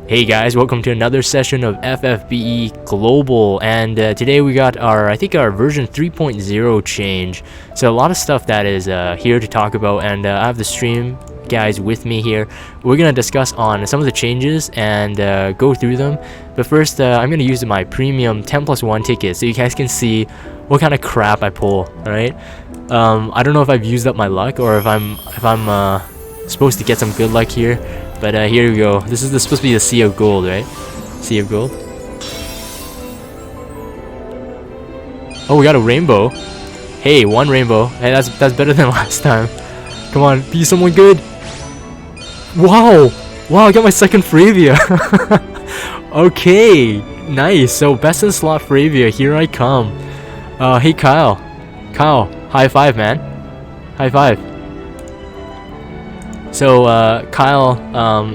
Hey guys, welcome to another session of FFBE Global, and today we got I think our version 3.0 change. So a lot of stuff that is here to talk about, and I have the stream guys with me here. We're gonna discuss on some of the changes and go through them. But first, I'm gonna use my premium 10+1 ticket so you guys can see what kind of crap I pull. All right. I don't know if I've used up my luck or if I'm supposed to get some good luck here. But here we go. This is supposed to be the Sea of Gold, right? Sea of Gold. Oh, we got a rainbow. Hey, one rainbow. Hey, that's better than last time. Come on, be someone good. Wow, wow, I got my second Fravia. Okay, nice. So best in slot Fravia, here I come. Hey Kyle, high five, man. High five. So Kyle,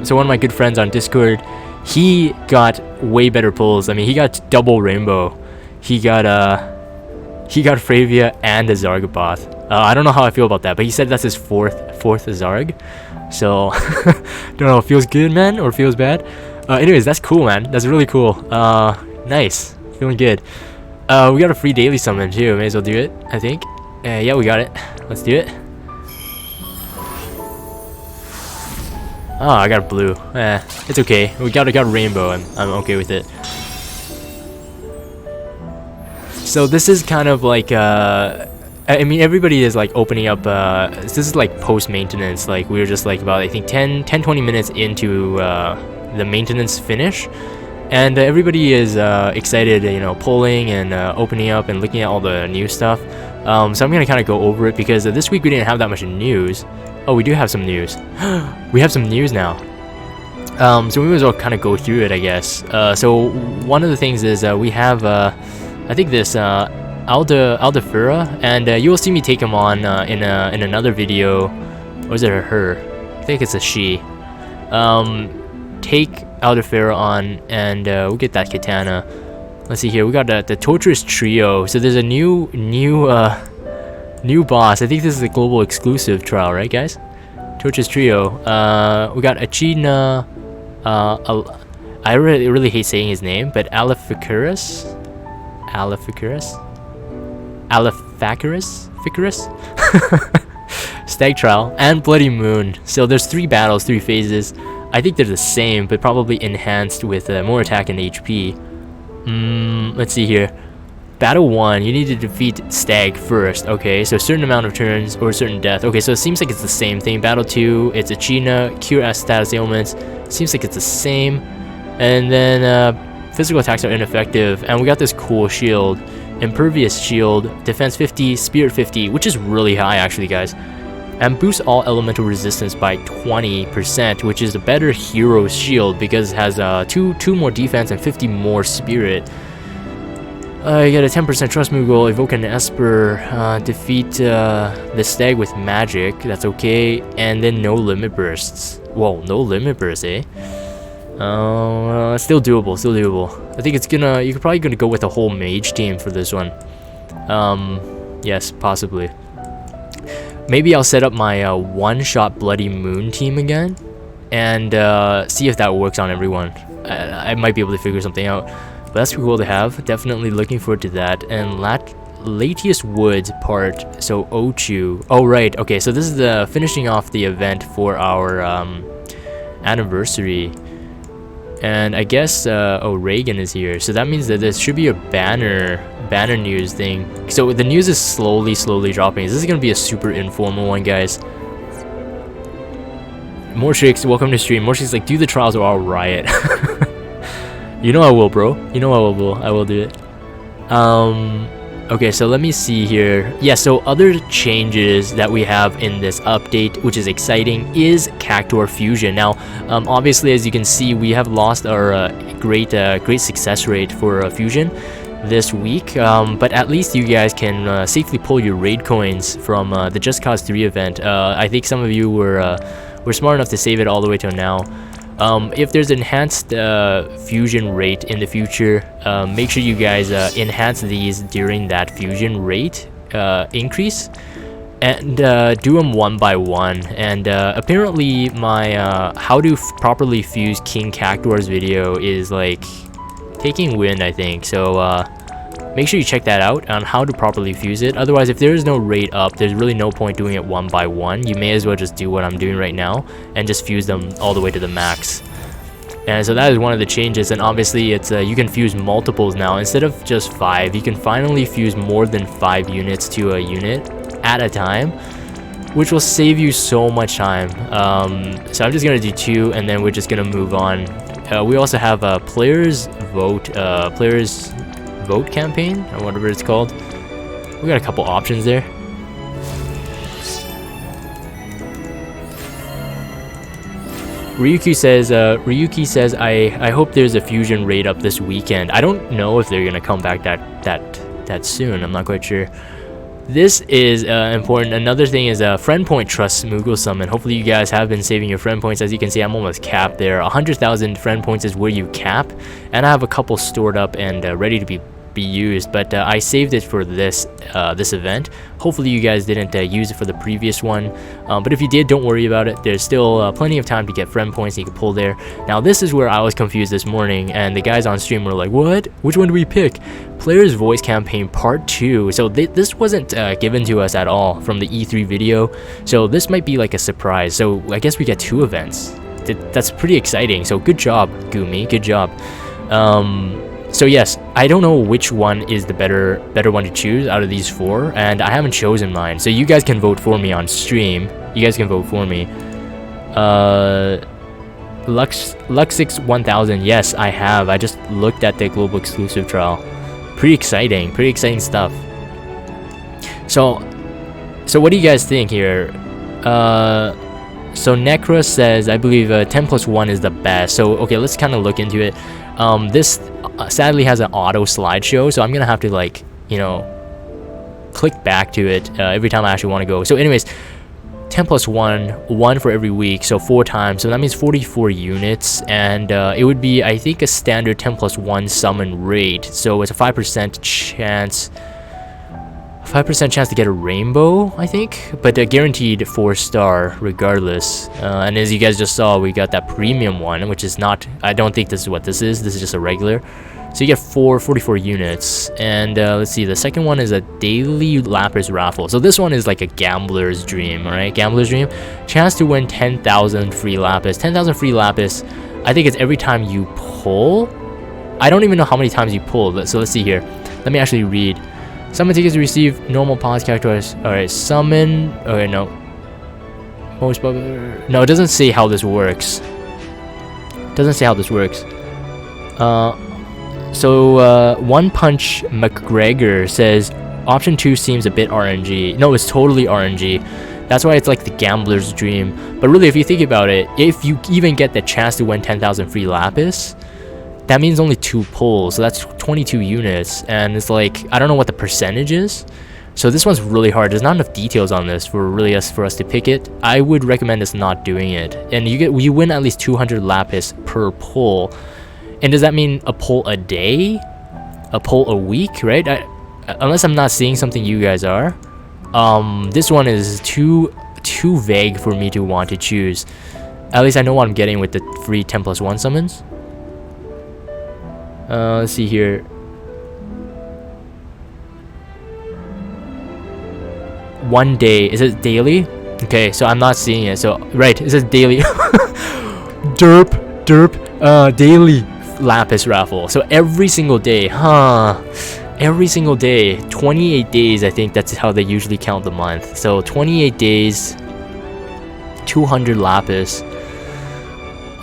so one of my good friends on Discord, he got way better pulls. I mean, he got double rainbow. He got Fravia and a Zargaboth. I don't know how I feel about that, but he said that's his fourth Zarg. So don't know, feels good, man, or feels bad. Anyways, that's cool, man. That's really cool. Nice, feeling good. We got a free daily summon too. May as well do it, I think. Yeah, we got it. Let's do it. Oh, I got a blue. It's okay. We got a rainbow. I'm okay with it. So this is kind of like I mean, everybody is like opening up. This is like post maintenance. Like we were just like about, I think 10-20 minutes into the maintenance finish, and everybody is excited, you know, pulling and opening up and looking at all the new stuff. So I'm gonna kind of go over it because this week we didn't have that much news. Oh, we do have some news. We have some news now. So we might as well kind of go through it, I guess. So one of the things is we have, I think this Aldefura, and you will see me take him on in another video. Or is it a her? I think it's a she. Take Aldefura on, and we'll get that katana. Let's see here. We got the Torturous Trio. So there's a new boss. I think this is a global exclusive trial, right, guys? Torturous Trio. We got Echidna. I really hate saying his name, but Alephacurus. Stag Trial and Bloody Moon. So there's 3 battles, 3 phases. I think they're the same, but probably enhanced with more attack and HP. Let's see here. Battle 1, you need to defeat Stag first. Okay, so a certain amount of turns or a certain death. Okay, so it seems like it's the same thing. Battle 2, it's Echidna, cure as status ailments. Seems like it's the same. And then physical attacks are ineffective. And we got this cool shield. Impervious shield, defense 50, spirit 50, which is really high actually, guys. And boosts all elemental resistance by 20%, which is a better hero shield because it has 2 more defense and 50 more spirit. You get a 10% trust move goal, evoke an Esper, defeat the Stag with magic, that's okay, and then no limit bursts. Whoa, no limit bursts, eh? Still doable. I think it's you're probably gonna go with a whole mage team for this one. Yes, possibly. Maybe I'll set up my one-shot Bloody Moon team again, and see if that works on everyone. I might be able to figure something out. But that's pretty cool to have. Definitely looking forward to that. And Latius Woods part. So Ochu. Oh right. Okay. So this is the finishing off the event for our anniversary. And I guess Reagan is here. So that means that there should be a banner news thing. So the news is slowly dropping. This is gonna be a super informal one, guys. Morshix, welcome to stream. Morshix like, do the trials or I'll riot. You know I will, bro. You know I will do it. Okay, so let me see here. Yeah, so other changes that we have in this update, which is exciting, is Cactuar Fusion. Now, obviously, as you can see, we have lost our great success rate for Fusion this week. But at least you guys can safely pull your raid coins from the Just Cause 3 event. I think some of you were smart enough to save it all the way till now. If there's enhanced fusion rate in the future, make sure you guys enhance these during that fusion rate increase. and do them one by one. And apparently my how to properly fuse King Cactuar's video is like taking wind, I think. So make sure you check that out on how to properly fuse it. Otherwise, if there is no rate up, there's really no point doing it one by one. You may as well just do what I'm doing right now and just fuse them all the way to the max. And so that is one of the changes. And obviously it's you can fuse multiples now. Instead of just 5, you can finally fuse more than 5 units to a unit at a time, which will save you so much time. So I'm just gonna do 2, and then we're just gonna move on. We also have a players vote campaign, or whatever it's called. We got a couple options there. Ryuki says I hope there's a fusion raid up this weekend. I don't know if they're gonna come back that soon. I'm not quite sure. This is important. Another thing is friend point trust Moogle summon. Hopefully you guys have been saving your friend points. As you can see, I'm almost capped there. 100,000 friend points is where you cap, and I have a couple stored up and ready to be used, but I saved it for this this event. Hopefully you guys didn't use it for the previous one, but if you did, don't worry about it. There's still plenty of time to get friend points you can pull there. Now this is where I was confused this morning, and the guys on stream were like, what, which one do we pick? Players voice campaign part 2. So this wasn't given to us at all from the E3 video, so this might be like a surprise. So I guess we get 2 events. That's pretty exciting. So good job, Gumi, good job. So yes, I don't know which one is the better one to choose out of these 4, and I haven't chosen mine. So you guys can vote for me on stream. You guys can vote for me. Luxix 1000. Yes, I have. I just looked at the global exclusive trial. Pretty exciting stuff. So what do you guys think here? So Necra says, I believe 10+1 is the best. So okay, let's kind of look into it. This sadly has an auto slideshow, so I'm gonna have to, like, you know, click back to it every time I actually want to go. So anyways, 10+1, 1 for every week, so 4 times, so that means 44 units, and it would be, I think, a standard 10+1 summon rate. So it's a 5% chance to get a rainbow, I think, but a guaranteed 4-star regardless. And as you guys just saw, we got that premium one, which is not, I don't think this is what this is just a regular. So you get 44 units. And let's see, the second one is a daily lapis raffle. So this one is like a gambler's dream, all right? Gambler's dream, chance to win 10,000 free lapis. 10,000 free lapis, I think it's every time you pull. I don't even know how many times you pull, but so let's see here. Let me actually read. Summon tickets to receive normal pause Cactuars. Alright, summon. Okay, no. Most popular. No, it doesn't say how this works. One Punch McGregor says option 2 seems a bit RNG. No, it's totally RNG. That's why it's like the gambler's dream. But really, if you think about it, if you even get the chance to win 10,000 free lapis, that means only 2 pulls, so that's 22 units, and it's like, I don't know what the percentage is. So this one's really hard. There's not enough details on this for us to pick it. I would recommend us not doing it. And you win at least 200 lapis per pull. And does that mean a pull a day? A pull a week, right? Unless I'm not seeing something you guys are. This one is too vague for me to want to choose. At least I know what I'm getting with the free 10+1 summons. Let's see here. One day. Is it daily? Okay, so I'm not seeing it. So right, it says daily. Daily lapis raffle. So every single day, huh? Every single day. 28 days, I think that's how they usually count the month. So 28 days, 200 lapis.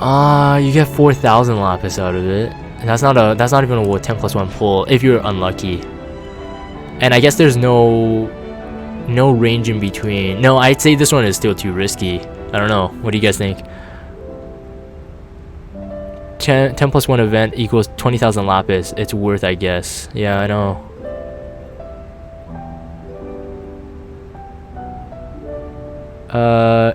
You get 4,000 lapis out of it. And that's not even a 10+1 pull if you're unlucky. And I guess there's no range in between. No, I'd say this one is still too risky. I don't know. What do you guys think? 10+1 event equals 20,000 lapis. It's worth, I guess. Yeah, I know.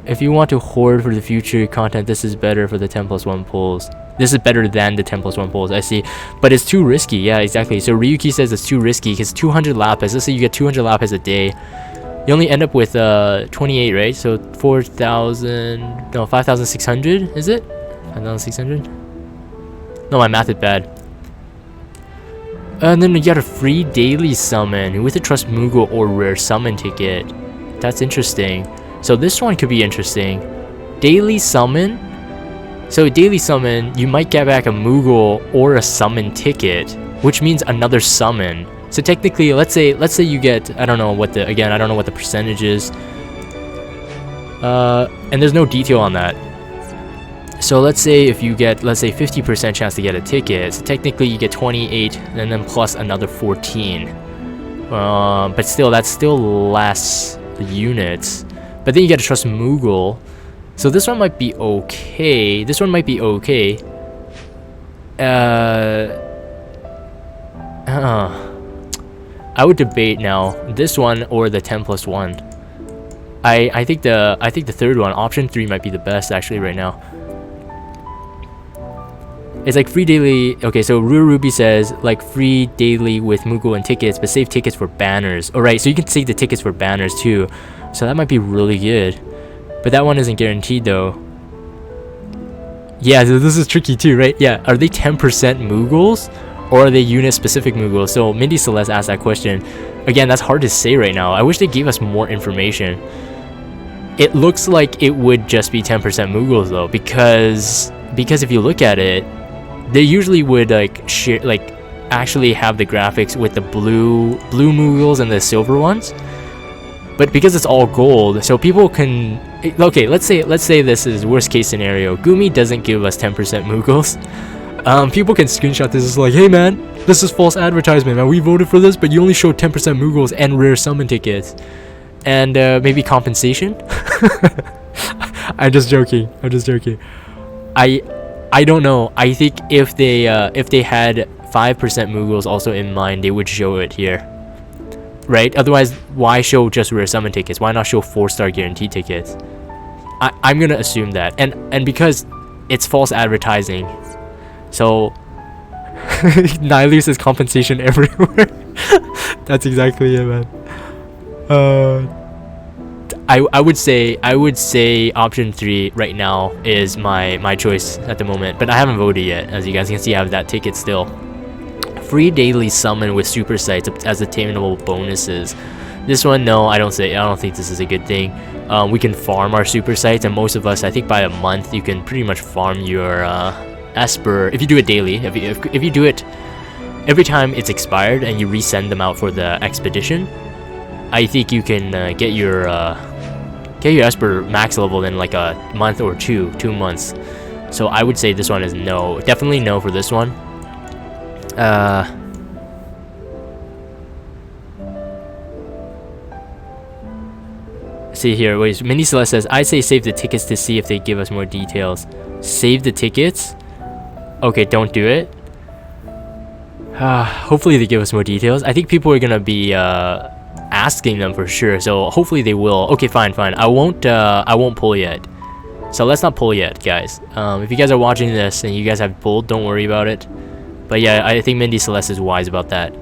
If you want to hoard for the future content, this is better for the 10+1 pulls. This is better than the 10+1 pulls, I see. But it's too risky. Yeah, exactly. So Ryuki says it's too risky because 200 lapis. Let's say you get 200 lapis a day. You only end up with 28, right? So 4,000, no, 5,600, is it? 5,600? No, my math is bad. And then you got a free daily summon with a Trust Moogle or rare summon ticket. That's interesting. So this one could be interesting. Daily summon. So daily summon, you might get back a Moogle or a summon ticket, which means another summon. So technically, let's say you get, I don't know what the percentage is. And there's no detail on that. So let's say if you get, 50% chance to get a ticket, so technically you get 28 and then plus another 14. But still, that's still less units. But then you get a Trust Moogle. So this one might be okay. This one might be okay. I would debate now this one or the 10+1. I think the third one, option 3, might be the best actually right now. It's like free daily. Okay, so Ruby says like free daily with Moogle and tickets, but save tickets for banners. Alright, so you can save the tickets for banners too. So that might be really good. But that one isn't guaranteed though. Yeah, so this is tricky too, right? Yeah, are they 10% Moogles? Or are they unit specific Moogles? So Mindy Celeste asked that question. Again, that's hard to say right now. I wish they gave us more information. It looks like it would just be 10% Moogles though, because if you look at it, they usually would actually have the graphics with the blue Moogles and the silver ones. But because it's all gold, so people can, okay, let's say this is worst case scenario. Gumi doesn't give us 10% Moogles. People can screenshot this as like, hey man, this is false advertisement, man. We voted for this, but you only showed 10% Moogles and rare summon tickets. And maybe compensation? I'm just joking. I don't know. I think if they had 5% Moogles also in mind, they would show it here. Right? Otherwise, why show just rare summon tickets? Why not show 4-star guarantee tickets? I'm gonna assume that. And because it's false advertising. So Nihilus is compensation everywhere. That's exactly it, man. I would say option 3 right now is my choice at the moment, but I haven't voted yet. As you guys can see, I have that ticket still. Free daily summon with super sites as attainable bonuses. This one, no, I don't think this is a good thing. We can farm our super sites, and most of us, I think by a month, you can pretty much farm your Esper if you do it daily. If you do it every time it's expired and you resend them out for the expedition, I think you can get your Esper max level in like a month or 2 months. So I would say this one is no, definitely no for this one. See here, wait, Mindy Celeste says, I say save the tickets to see if they give us more details. Save the tickets? Okay, don't do it. Hopefully they give us more details. I think people are gonna be asking them for sure, so hopefully they will. Okay, fine. I won't pull yet. So let's not pull yet, guys. If you guys are watching this and you guys have pulled, don't worry about it. But yeah, I think Mindy Celeste is wise about that.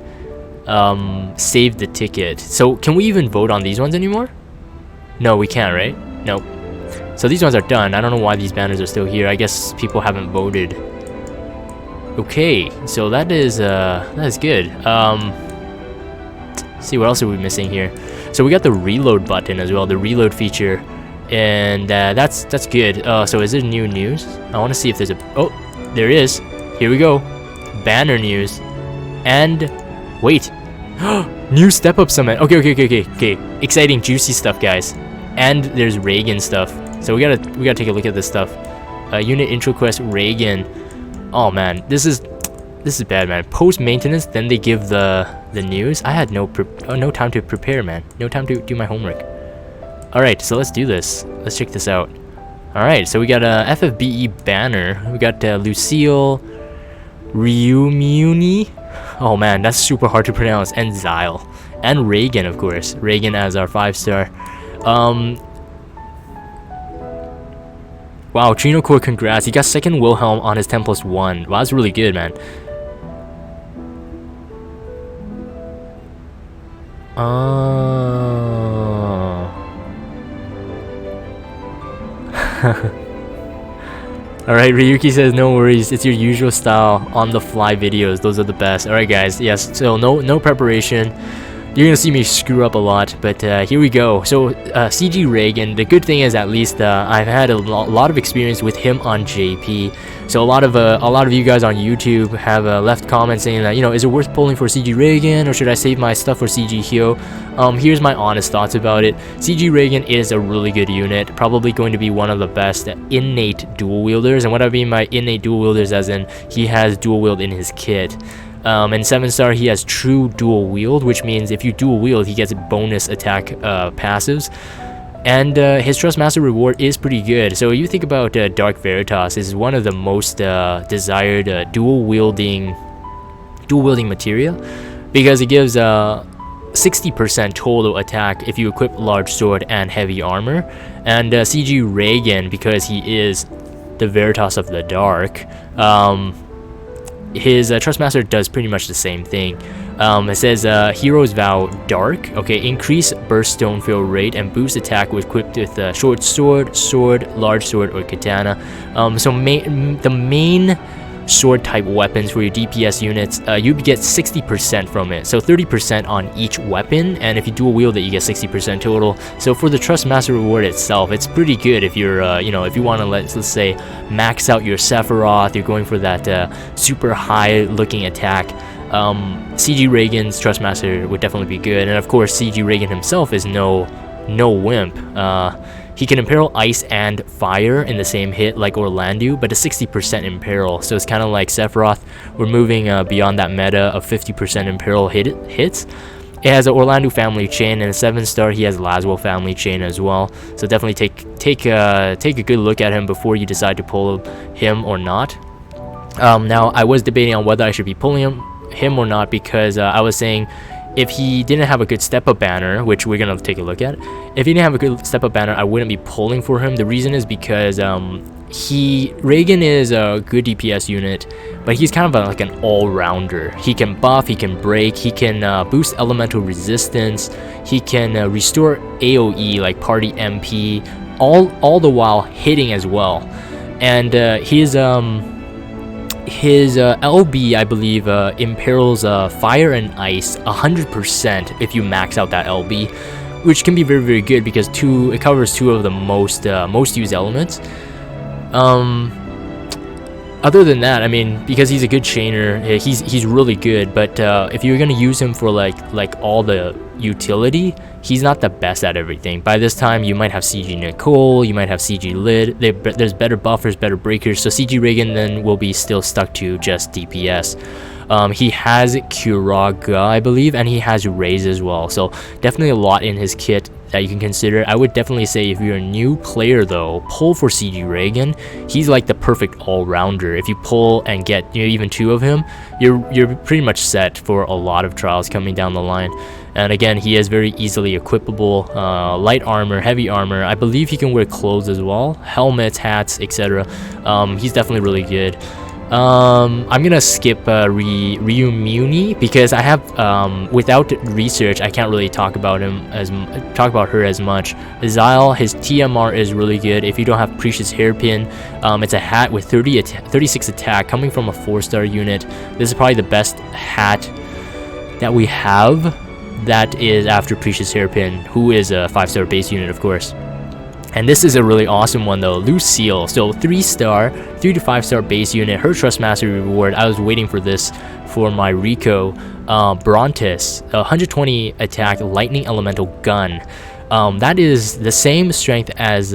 Save the ticket. So can we even vote on these ones anymore? No, we can't, right? Nope. So these ones are done. I don't know why these banners are still here. I guess people haven't voted. Okay, so that is good. See, what else are we missing here? So we got the reload button as well, the reload feature, and that's good. So is there new news? I want to see if there's a, oh, there is. Here we go. Banner news. And wait, new step up summon. Okay. Exciting, juicy stuff, guys. And there's Reagan stuff. So we gotta take a look at this stuff. Unit intro quest Reagan. Oh man, this is bad, man. Post maintenance, then they give the news. I had no time to prepare, man. No time to do my homework. All right, so let's do this. Let's check this out. All right, so we got a FFBE banner. We got Lucille, Ryumuni. Oh man, that's super hard to pronounce. And Zyle, and Reagan, of course. Reagan as our 5-star. Wow, Trino Core, congrats. He got second Wilhelm on his 10+1. Wow, that's really good, man. Alright, Ryuki says no worries, it's your usual style on the fly videos, those are the best. Alright guys, yes, so no preparation. You're gonna see me screw up a lot, but here we go. So CG Reagan, the good thing is at least I've had a lot of experience with him on JP. So a lot of you guys on YouTube have left comments saying that, you know, is it worth pulling for CG Reagan or should I save my stuff for CG Hyo? Here's my honest thoughts about it. CG Reagan is a really good unit, probably going to be one of the best innate dual wielders. And what I mean by innate dual wielders, as in he has dual wield in his kit. And 7-star, he has true dual wield, which means if you dual wield, he gets bonus attack passives. And his Trust Master reward is pretty good. So you think about Dark Veritas is one of the most desired dual wielding material, because it gives 60% total attack if you equip large sword and heavy armor. And CG Reagan, because he is the Veritas of the Dark, his Trust Master does pretty much the same thing. It says Hero's Vow Dark. Okay, increase burst stone fill rate and boost attack with equipped with short sword, large sword, or katana. So the main sword type weapons for your DPS units, you get 60% from it, so 30% on each weapon, and if you dual wield it you get 60% total. So for the Trust Master reward itself, it's pretty good if you're you know, if you want to let's say max out your Sephiroth, you're going for that super high looking attack. CG Reagan's Trust Master would definitely be good, and of course CG Reagan himself is no wimp. He can imperil ice and fire in the same hit like Orlando, but a 60% imperil. So it's kind of like Sephiroth. We're moving beyond that meta of 50% imperil hits. It has an Orlando family chain, and a 7-star he has Laswell family chain as well. So definitely take a good look at him before you decide to pull him or not. Now I was debating on whether I should be pulling him or not, because I was saying, if he didn't have a good step-up banner, which we're gonna take a look at, if he didn't have a good step-up banner, I wouldn't be pulling for him. The reason is because Reagan is a good DPS unit, but he's kind of like an all-rounder. He can buff, he can break, he can boost elemental resistance, he can restore AoE like party MP, all the while hitting as well. And his LB, I believe, imperils fire and ice 100% if you max out that LB, which can be very, very good because it covers two of the most used elements. Other than that, I mean, because he's a good chainer, he's really good. But if you're gonna use him for like all the utility, he's not the best at everything. By this time, you might have CG Nicole, you might have CG Lid. There's better buffers, better breakers. So CG Reagan then will be still stuck to just DPS. He has Curaga, I believe, and he has Raise as well. So definitely a lot in his kit that you can consider. I would definitely say if you're a new player though, pull for CG Reagan. He's like the perfect all-rounder. If you pull and get, you know, even two of him, you're pretty much set for a lot of trials coming down the line. And again, he is very easily equipable. Light armor, heavy armor. I believe he can wear clothes as well, helmets, hats, etc. He's definitely really good. I'm gonna skip Ryumuni because I have without research I can't really talk about her as much. Zyle, his TMR is really good. If you don't have Precious Hairpin, it's a hat with 36 attack coming from a 4-star unit. This is probably the best hat that we have. That is after Precious Hairpin, who is a 5-star base unit, of course. And this is a really awesome one though, Lucille. So 3-star, 3 to 5-star base unit, her Trust Master reward. I was waiting for this for my Rico. Brontis, 120 attack, lightning elemental gun. That is the same strength as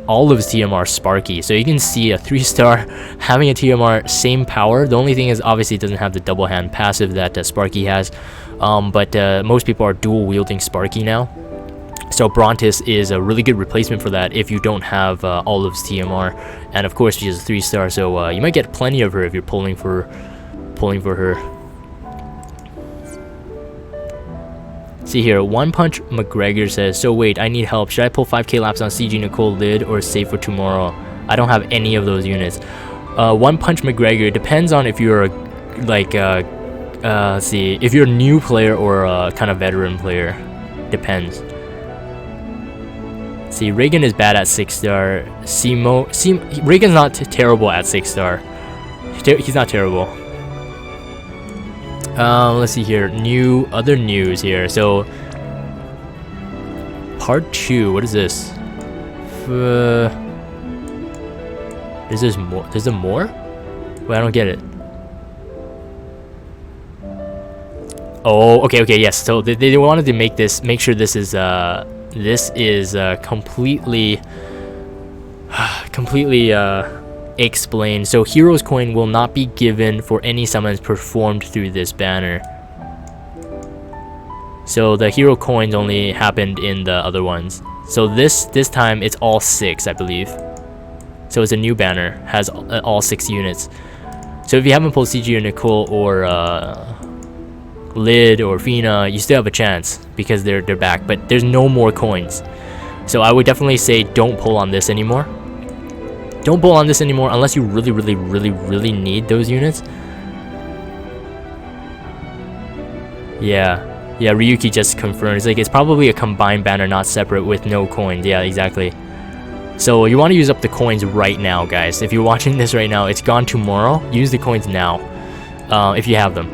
Olive's TMR Sparky. So you can see a 3-star having a TMR, same power. The only thing is obviously it doesn't have the double hand passive that Sparky has. But most people are dual wielding Sparky now. So Brontis is a really good replacement for that if you don't have Olive's TMR, and of course she's a 3-star, so you might get plenty of her if you're pulling for her. See here, One Punch McGregor says, so wait, I need help. Should I pull 5k laps on CG Nicole Lid or save for tomorrow? I don't have any of those units. One Punch McGregor, depends on if you're let's see, if you're a new player or a kind of veteran player. Depends. See, Reagan is bad at 6-star. Reagan's not terrible at 6-star. He's not terrible. Let's see here. Other news here. So, part 2. What is this? Is there more? There's more? Wait, I don't get it. Oh, okay, yes. So they wanted to make sure this is completely explained. So Heroes coin will not be given for any summons performed through this banner. So the hero coins only happened in the other ones. So this time it's all 6, I believe. So it's a new banner, has all 6 units. So if you haven't pulled CG or Nicole or Lid or Fina, you still have a chance because they're back, but there's no more coins. So I would definitely say don't pull on this anymore. Don't pull on this anymore unless you really need those units. Yeah, Ryuki just confirmed. It's like it's probably a combined banner, not separate with no coins. Yeah, exactly. So you want to use up the coins right now, guys. If you're watching this right now, it's gone tomorrow. Use the coins now, if you have them.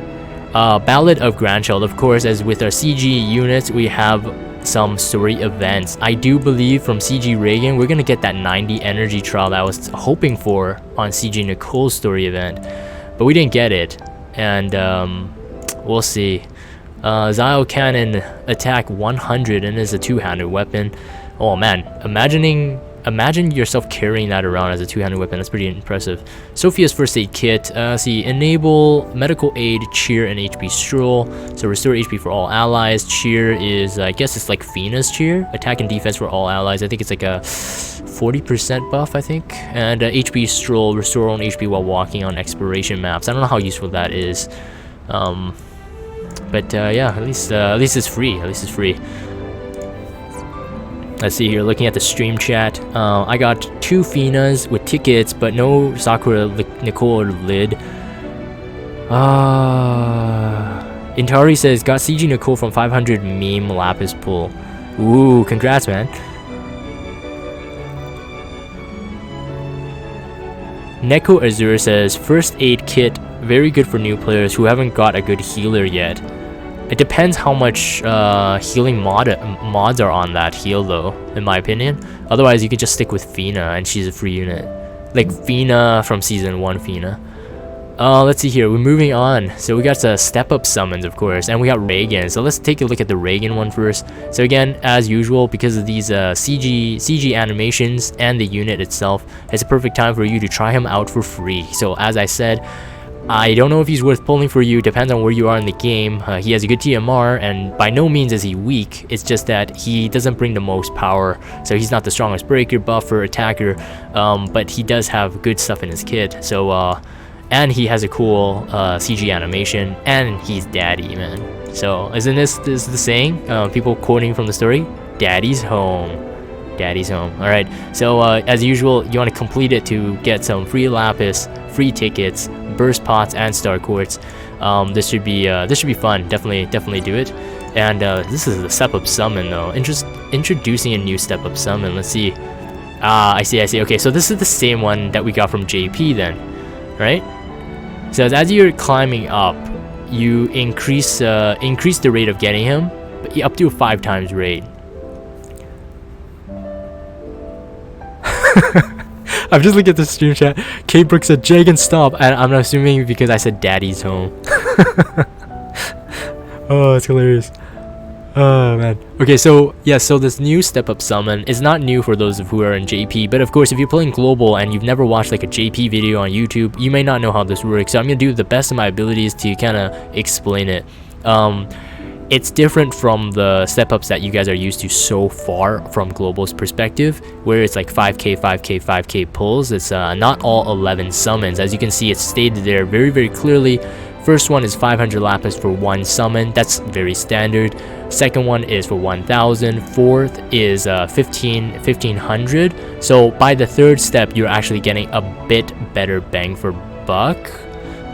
Ballad of Grandchild, of course, as with our CG units, we have some story events. I do believe from CG Reagan, we're gonna get that 90 energy trial that I was hoping for on CG Nicole's story event, but we didn't get it, and we'll see. Zio Cannon attack 100 and is a two-handed weapon. Oh man, imagine yourself carrying that around as a two-handed weapon. That's pretty impressive. Sophia's first aid kit. See, enable medical aid, cheer, and HP stroll. So restore HP for all allies. Cheer is, I guess it's like Fina's cheer. Attack and defense for all allies. I think it's like a 40% buff, I think. And HP stroll, restore own HP while walking on exploration maps. I don't know how useful that is. But yeah, at least it's free. Let's see here, looking at the stream chat. I got 2 Finas with tickets, but no Sakura, Nicole, or Lid. Intari says, got CG Nicole from 500 meme Lapis pull. Ooh, congrats, man. Neko Azure says, first aid kit, very good for new players who haven't got a good healer yet. It depends how much healing mods are on that heal though, in my opinion. Otherwise, you could just stick with Fina and she's a free unit. Like Fina from Season 1 Fina. Let's see here, we're moving on. So we got the step-up summons, of course, and we got Reagan. So let's take a look at the Reagan one first. So again, as usual, because of these CG animations and the unit itself, it's a perfect time for you to try him out for free. So as I said, I don't know if he's worth pulling for you, depends on where you are in the game. He has a good TMR, and by no means is he weak. It's just that he doesn't bring the most power, so he's not the strongest breaker, buffer, attacker, but he does have good stuff in his kit. So, and he has a cool CG animation, and he's daddy, man. So, isn't this the saying? People quoting from the story? Daddy's home. Daddy's home. Alright, so as usual, you want to complete it to get some free Lapis, free tickets, burst pots, and star quartz. This should be fun. Definitely do it. And this is the step up summon though. Introducing a new step up summon. Let's see. I see. Okay, so this is the same one that we got from JP then, right? So as you're climbing up, you increase the rate of getting him, but up to a 5 times rate. I'm just looking at the stream chat. Kate Brooks said, Jagan, stop. And I'm assuming because I said daddy's home. Oh, it's hilarious. Oh, man. Okay, so, yeah, so this new step-up summon is not new for those who are in JP. But, of course, if you're playing global and you've never watched, like, a JP video on YouTube, you may not know how this works. So I'm going to do the best of my abilities to kind of explain it. It's different from the step-ups that you guys are used to so far from Global's perspective, where it's like 5k, 5k, 5k pulls. It's not all 11 summons. As you can see, it's stated there very clearly. First one is 500 Lapis for 1 summon. That's very standard. Second one is for 1,000. Fourth is 1,500. So by the third step, you're actually getting a bit better bang for buck.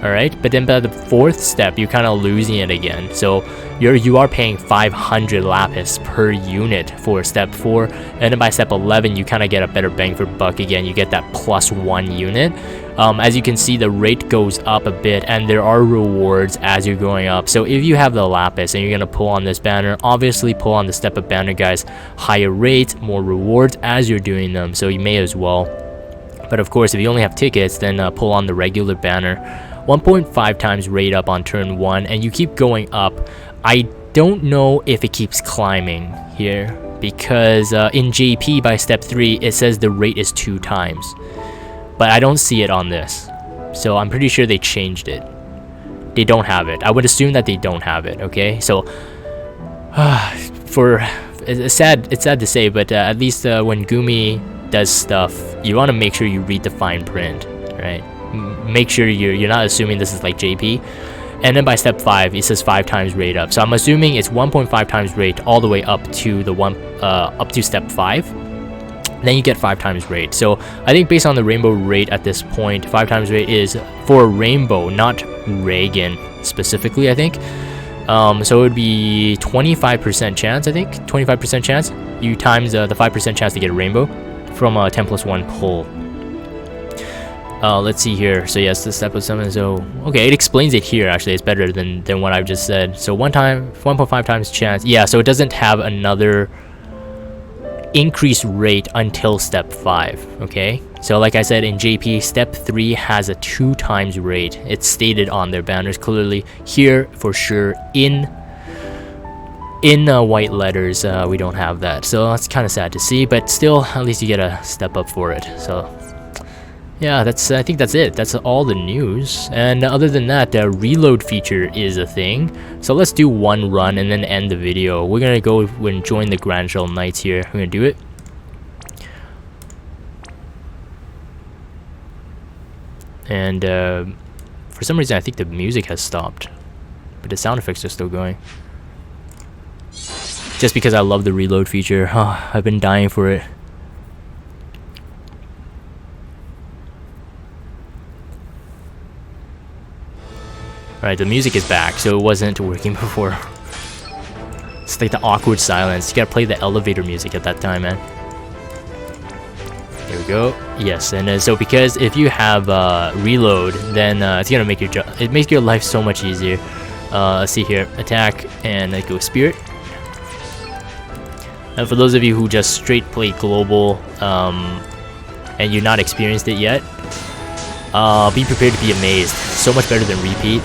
Alright, but then by the 4th step, you're kind of losing it again. So you are paying 500 lapis per unit for step 4, and then by step 11, you kind of get a better bang for buck again. You get that +1 unit. As you can see, the rate goes up a bit, and there are rewards as you're going up. So if you have the lapis and you're going to pull on this banner, obviously pull on the step up banner, guys. Higher rates, more rewards as you're doing them, so you may as well. But of course, if you only have tickets, then pull on the regular banner. 1.5 times rate up on turn 1, and you keep going up. I don't know if it keeps climbing here, because in JP by step 3, it says the rate is 2 times. But I don't see it on this, so I'm pretty sure they changed it. They don't have it. I would assume that they don't have it, okay? So, it's sad to say, but at least when Gumi does stuff, you want to make sure you read the fine print, right? Make sure you're not assuming this is like JP. And then by step 5, it says 5 times rate up. So I'm assuming it's 1.5 times rate all the way up to the up to step 5. Then you get 5 times rate. So I think based on the rainbow rate at this point, 5 times rate is for rainbow, not Reagan specifically, I think. So it would be 25% chance, I think. 25% chance. You times the 5% chance to get a rainbow from a 10+1 pull. Let's see here. So yes, the step of 7. So okay, it explains it here. Actually, it's better than what I've just said. So 1.5 times chance. Yeah, so it doesn't have another increased rate until step 5. Okay, so like I said, in JP, step 3 has a 2 times rate. It's stated on their banners clearly. Here, for sure, in white letters, we don't have that. So that's kind of sad to see, but still, at least you get a step up for it. So yeah, I think that's it. That's all the news. And other than that, the reload feature is a thing. So let's do one run and then end the video. We're gonna go and join the Grand Shell Knights here. We're gonna do it. And for some reason, I think the music has stopped, but the sound effects are still going. Just because I love the reload feature. Oh, I've been dying for it. Alright, the music is back, so it wasn't working before. It's like the awkward silence. You gotta play the elevator music at that time, man. There we go. Yes, and then, so because if you have reload, then it's gonna make it makes your life so much easier. Let's see here, attack, and then go spirit. And for those of you who just straight play global, and you're not experienced it yet, be prepared to be amazed. So much better than repeat.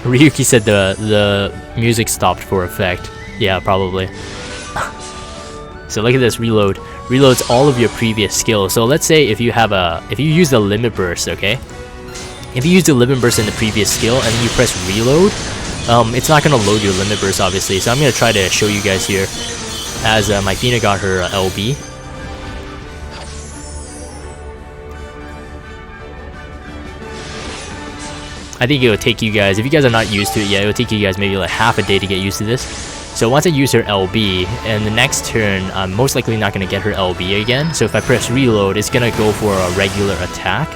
Ryuki said the music stopped for effect. Yeah, probably. So look at this reload. Reloads all of your previous skills. So let's say if you use the limit burst, okay? If you use the limit burst in the previous skill and then you press reload, it's not gonna load your limit burst, obviously. So I'm gonna try to show you guys here as my Fina got her LB. I think it will take you guys, if you guys are not used to it yet, it will take you guys maybe like half a day to get used to this. So once I use her LB, and the next turn, I'm most likely not going to get her LB again. So if I press reload, it's going to go for a regular attack.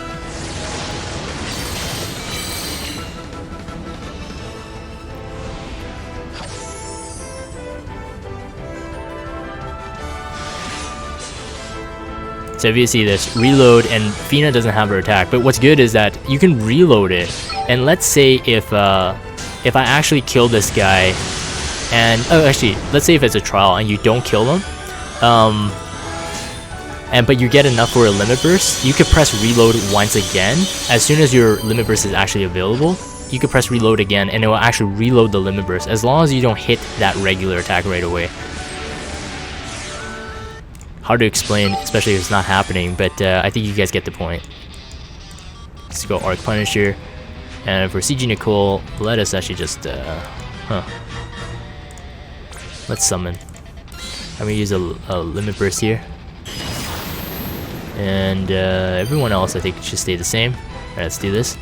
So if you see this, reload, and Fina doesn't have her attack, but what's good is that you can reload it. And let's say if I actually kill this guy, and actually, let's say if it's a trial and you don't kill him, but you get enough for a limit burst, you could press reload once again. As soon as your limit burst is actually available, you could press reload again, and it will actually reload the limit burst as long as you don't hit that regular attack right away. Hard to explain, especially if it's not happening, but I think you guys get the point. Let's go Arc Punisher. And for CG Nicole, let us actually just, let's summon. I'm gonna use a limit burst here. And everyone else, I think, should stay the same. Alright, let's do this.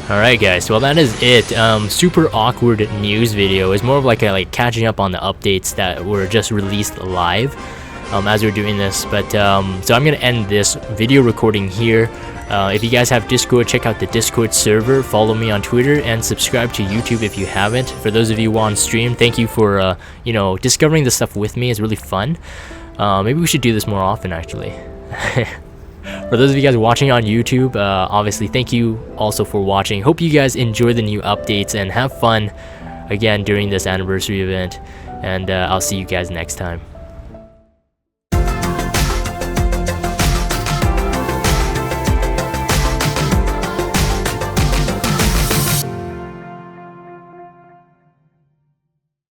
Alright guys, well that is it. Super awkward news video. It's more of like a catching up on the updates that were just released live as we're doing this. But so I'm gonna end this video recording here. If you guys have Discord, check out the Discord server, follow me on Twitter, and subscribe to YouTube if you haven't. For those of you on stream, thank you for you know, discovering this stuff with me. It's really fun. Maybe we should do this more often actually. For those of you guys watching on YouTube, obviously thank you also for watching. Hope you guys enjoy the new updates and have fun again during this anniversary event, and I'll see you guys next time.